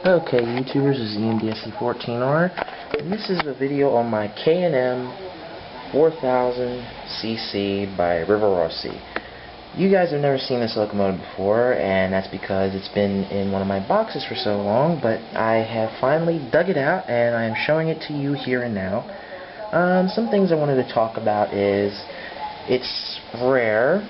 Okay, YouTubers, this is EMDSC14R, and this is a video on my K&M 4000cc by River Rossi. You guys have never seen this locomotive before, and that's because it's been in one of my boxes for so long, but I have finally dug it out, and I am showing it to you here and now. Some things I wanted to talk about is, it's rare,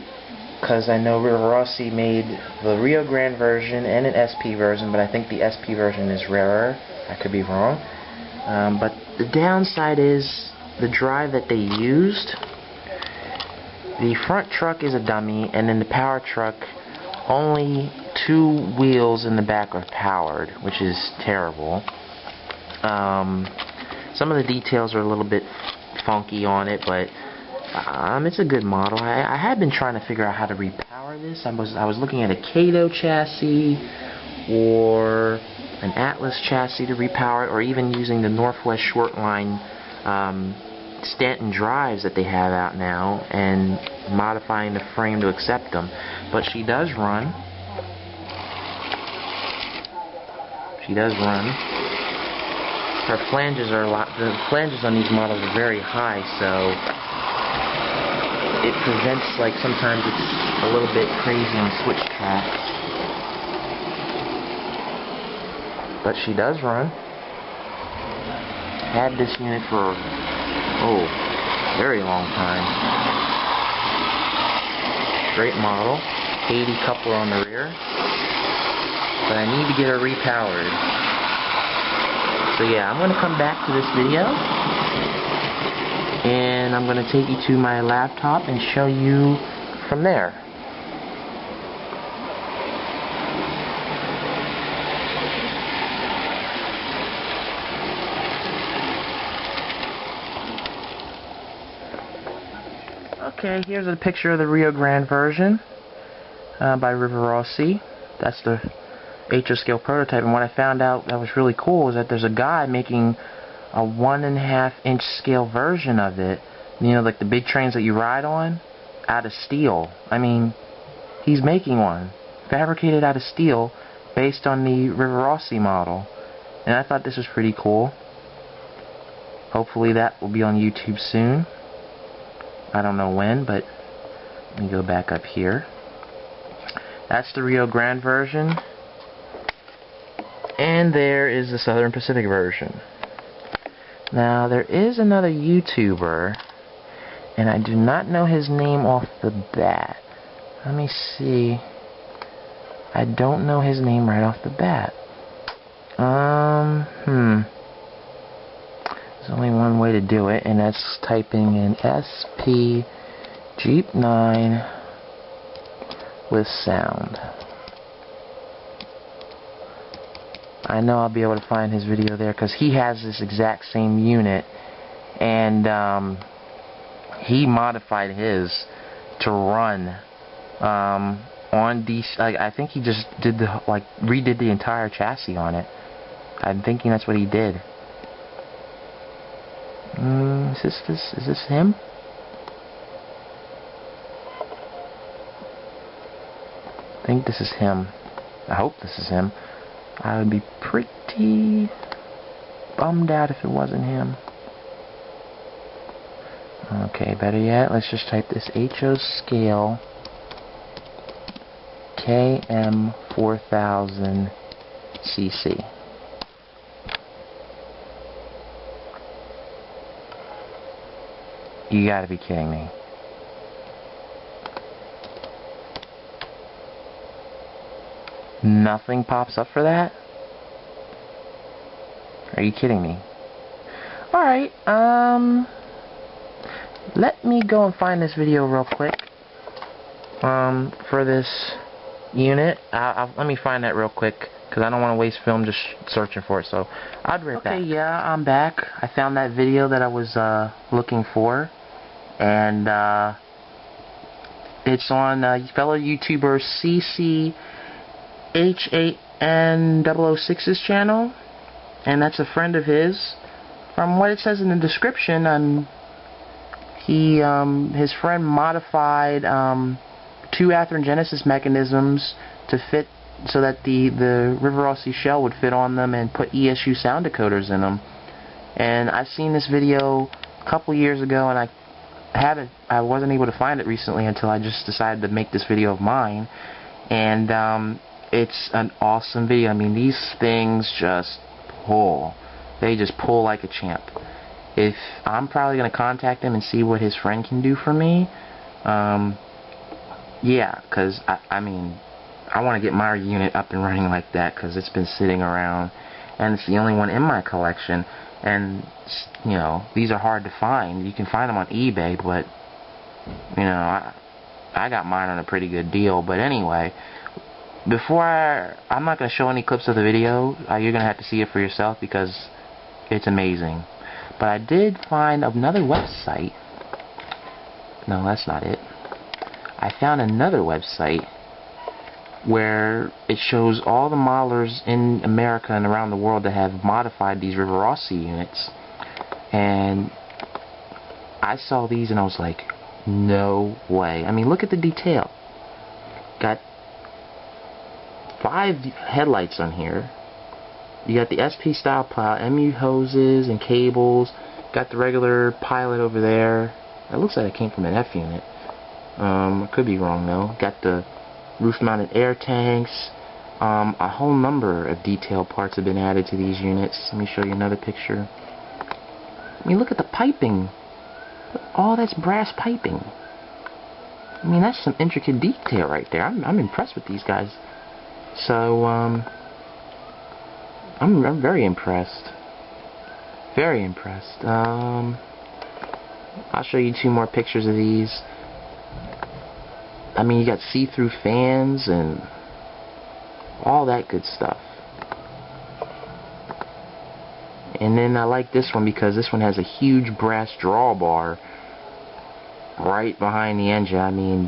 because I know River Rossi made the Rio Grande version and an SP version, but I think the SP version is rarer. I could be wrong. But the downside is the drive that they used. The front truck is a dummy, and then the power truck, only 2 wheels in the back are powered, which is terrible. Some of the details are a little bit funky on it, but it's a good model. I had been trying to figure out how to repower this. I was looking at a Kato chassis or an Atlas chassis to repower it, or even using the Northwest Shortline Stanton drives that they have out now and modifying the frame to accept them. But she does run. She does run. Her flanges are the flanges on these models are very high, so it prevents, like, sometimes it's a little bit crazy on switch track. But she does run. Had this unit for, very long time. Great model. 80 coupler on the rear. But I need to get her repowered. So yeah, I'm going to come back to this video, and I'm going to take you to my laptop and show you from there. Okay, here's a picture of the Rio Grande version by River Rossi. That's the HO scale prototype, and what I found out that was really cool is that there's a guy making a 1.5 inch scale version of it, you know, like the big trains that you ride on, out of steel. I mean, he's making one fabricated out of steel based on the River Rossi model, and I thought this was pretty cool. Hopefully that will be on YouTube soon. I don't know when, but let me go back up here. That's the Rio Grande version, and there is the Southern Pacific version. Now, there is another YouTuber, and I do not know his name off the bat. Let me see. I don't know his name right off the bat. There's only one way to do it, and that's typing in SP Jeep 9 with sound. I know I'll be able to find his video there, because he has this exact same unit, and he modified his to run on DC. I think he just did redid the entire chassis on it. I'm thinking that's what he did. Is this him? I think this is him. I hope this is him. I would be pretty bummed out if it wasn't him. Okay, better yet, let's just type this HO scale KM 4000cc. You gotta be kidding me. Nothing pops up for that? Are you kidding me? Alright, let me go and find this video real quick for this unit. Let me find that real quick, because I don't want to waste film just searching for it, so I'll be right back. Okay, yeah, I'm back. I found that video that I was looking for, and it's on fellow YouTuber CCH8N006's channel, and that's a friend of his. From what it says in the description, his friend modified 2 atherogenesis mechanisms to fit so that the River Rossi shell would fit on them, and put ESU sound decoders in them. And I've seen this video a couple years ago, and I wasn't able to find it recently until I just decided to make this video of mine. And it's an awesome video. I mean, these things just pull. They just pull like a champ. If I'm probably going to contact him and see what his friend can do for me. Yeah, because I mean, I want to get my unit up and running like that, because it's been sitting around and it's the only one in my collection. And you know, these are hard to find. You can find them on eBay, but you know, I got mine on a pretty good deal. But anyway, I'm not going to show any clips of the video. You're going to have to see it for yourself, because it's amazing. But I did find another website. No, that's not it. I found another website where it shows all the modelers in America and around the world that have modified these River Rossi units. And I saw these and I was like, no way. I mean, look at the detail. Got 5 headlights on here. You got the SP style plow, MU hoses and cables. Got the regular pilot over there. It looks like it came from an F unit. I could be wrong though. Got the roof-mounted air tanks. A whole number of detail parts have been added to these units. Let me show you another picture. I mean, look at the piping. All that's brass piping. I mean, that's some intricate detail right there. I'm impressed with these guys. So, I'm very impressed. Very impressed. I'll show you 2 more pictures of these. I mean, you got see-through fans and all that good stuff. And then I like this one because this one has a huge brass drawbar right behind the engine. I mean,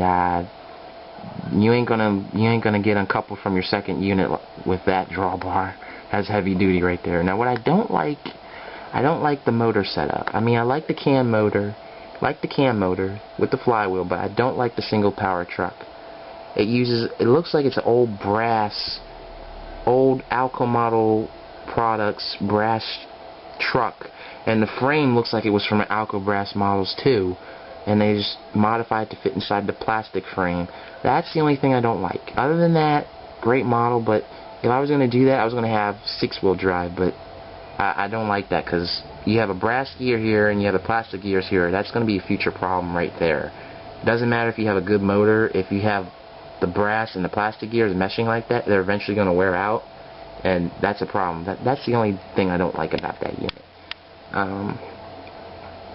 you ain't gonna get uncoupled from your second unit with that drawbar. That's heavy duty right there. Now, what I don't like the motor setup. I mean, I like the cam motor. Like the cam motor with the flywheel, but I don't like the single power truck. It looks like it's an old brass, old Alco model products brass truck, and the frame looks like it was from an Alco brass models too, and they just modified to fit inside the plastic frame. That's the only thing I don't like. Other than that, great model, but if I was going to do that, I was going to have 6-wheel drive, but I don't like that, because you have a brass gear here and you have the plastic gears here. That's going to be a future problem right there. It doesn't matter if you have a good motor. If you have the brass and the plastic gears meshing like that, they're eventually going to wear out, and that's a problem. That's the only thing I don't like about that unit.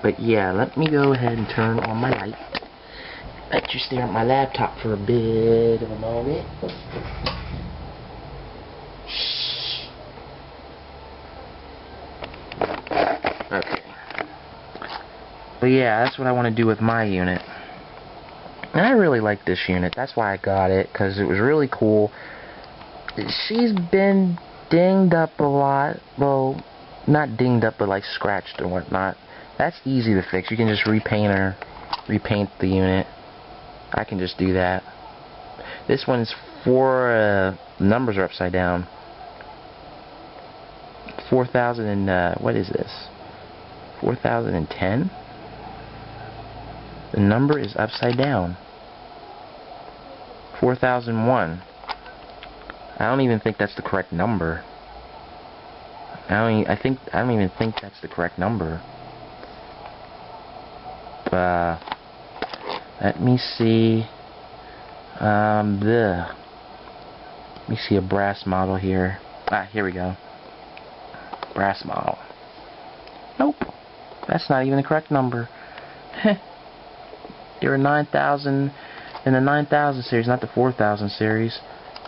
But yeah, let me go ahead and turn on my light. Let you stare at my laptop for a bit of a moment. Okay. But yeah, that's what I want to do with my unit. And I really like this unit. That's why I got it, because it was really cool. She's been dinged up a lot. Well, not dinged up, but like scratched and whatnot. That's easy to fix. You can just repaint the unit. I can just do that. This one's numbers are upside down. 4,000 and what is this? 4010. The number is upside down. 4001. I don't even think that's the correct number. I don't even think that's the correct number. Let me see. Let me see a brass model here. Here we go. Brass model. Nope. That's not even the correct number. There are 9,000 in the 9,000 series, not the 4,000 series.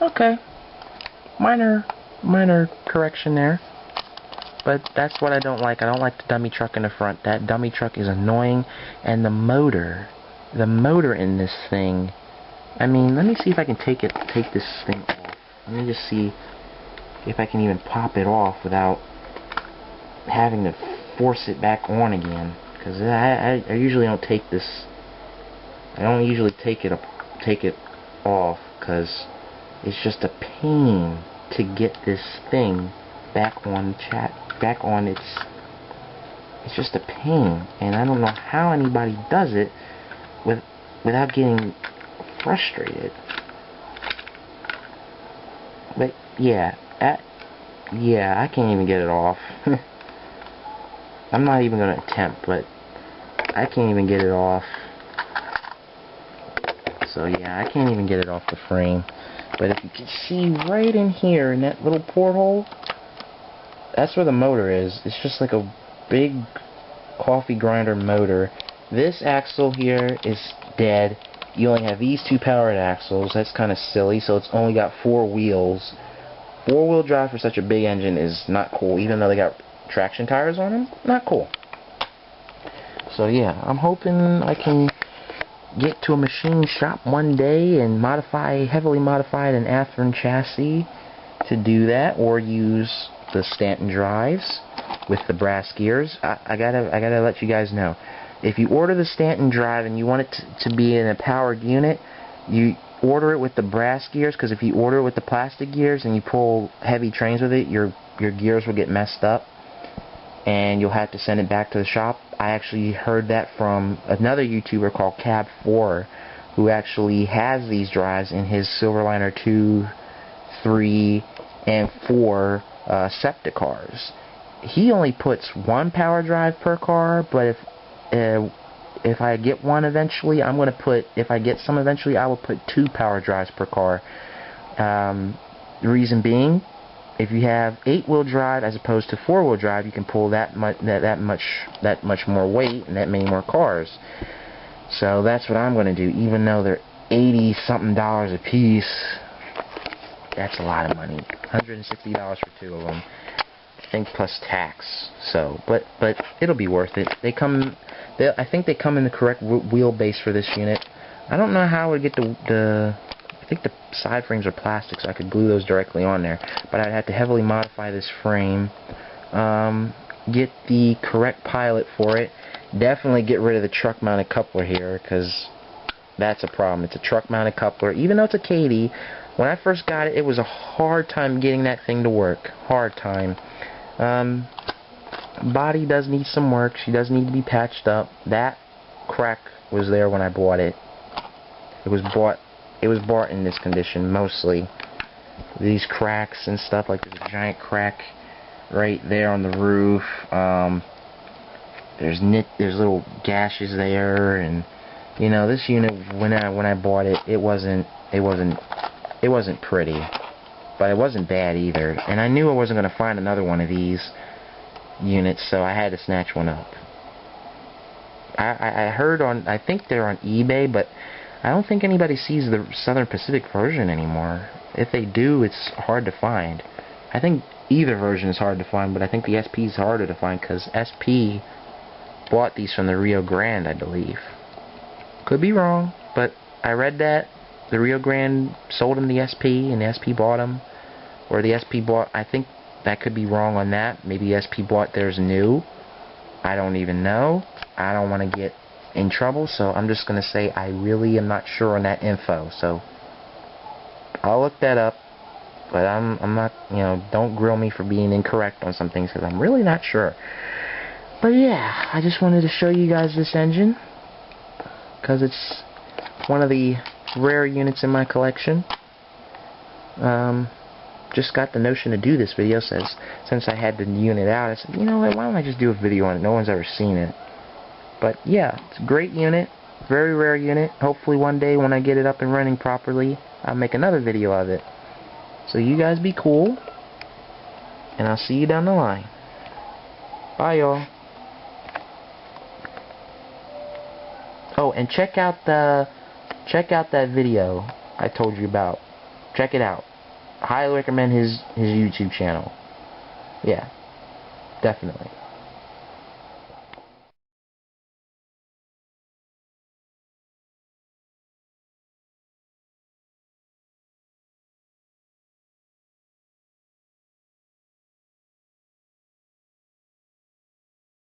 Okay. Minor correction there. But that's what I don't like. I don't like the dummy truck in the front. That dummy truck is annoying. And the motor in this thing. I mean, let me see if I can take this thing off. Let me just see if I can even pop it off without having to force it back on again. Because I usually don't take this. I don't usually take it off because It's just a pain to get this thing back on it's just a pain, and I don't know how anybody does it without getting frustrated. But yeah, I can't even get it off. I'm not even gonna attempt, but I can't even get it off. So yeah, I can't even get it off the frame. But if you can see right in here in that little porthole, that's where the motor is. It's just like a big coffee grinder motor. This axle here is dead. You only have these two powered axles. That's kind of silly. So it's only got 4 wheels. 4-wheel drive for such a big engine is not cool, even though they got traction tires on them. Not cool. So yeah, I'm hoping I can get to a machine shop one day and heavily modify an Athearn chassis to do that, or use the Stanton drives with the brass gears. I gotta let you guys know, if you order the Stanton drive and you want it to be in a powered unit, you order it with the brass gears, because if you order it with the plastic gears and you pull heavy trains with it, your gears will get messed up and you'll have to send it back to the shop. I actually heard that from another YouTuber called Cab4, who actually has these drives in his Silverliner 2, 3, and 4 SEPTA cars. He only puts 1 power drive per car, but if I get one eventually, if I get some eventually, I will put 2 power drives per car. The reason being, if you have 8-wheel drive as opposed to 4-wheel drive, you can pull that much more weight and that many more cars. So that's what I'm going to do. Even though they're $80-something a piece, that's a lot of money. $160 for 2 of them, I think, plus tax. So, but it'll be worth it. I think they come in the correct wheelbase for this unit. I don't know how I would get I think the side frames are plastic, so I could glue those directly on there. But I'd have to heavily modify this frame, get the correct pilot for it. Definitely get rid of the truck-mounted coupler here, because that's a problem. It's a truck-mounted coupler. Even though it's a Katy, when I first got it, it was a hard time getting that thing to work. Hard time. Body does need some work. She does need to be patched up. That crack was there when I bought it. It was bought in this condition mostly. These cracks and stuff, like there's a giant crack right there on the roof. There's little gashes there, and you know, this unit, when I bought it, it wasn't pretty, but it wasn't bad either. And I knew I wasn't going to find another one of these units, so I had to snatch one up. I heard I think they're on eBay, but I don't think anybody sees the Southern Pacific version anymore. If they do, it's hard to find. I think either version is hard to find, but I think the SP is harder to find, because SP bought these from the Rio Grande, I believe. Could be wrong, but I read that the Rio Grande sold them the SP, and the SP bought them. Or the SP bought, I think that could be wrong on that. Maybe SP bought theirs new. I don't even know. I don't want to get in trouble, so I'm just going to say I really am not sure on that info. So I'll look that up, but I'm not, you know, don't grill me for being incorrect on some things, because I'm really not sure. But yeah, I just wanted to show you guys this engine, because it's one of the rare units in my collection. Just got the notion to do this video since I had the unit out. I said, you know what, why don't I just do a video on it? No one's ever seen it. But yeah, it's a great unit, very rare unit. Hopefully one day when I get it up and running properly, I'll make another video of it. So you guys be cool, and I'll see you down the line. Bye, y'all. Oh, and check out that video I told you about. Check it out. Highly recommend his YouTube channel. Yeah, definitely.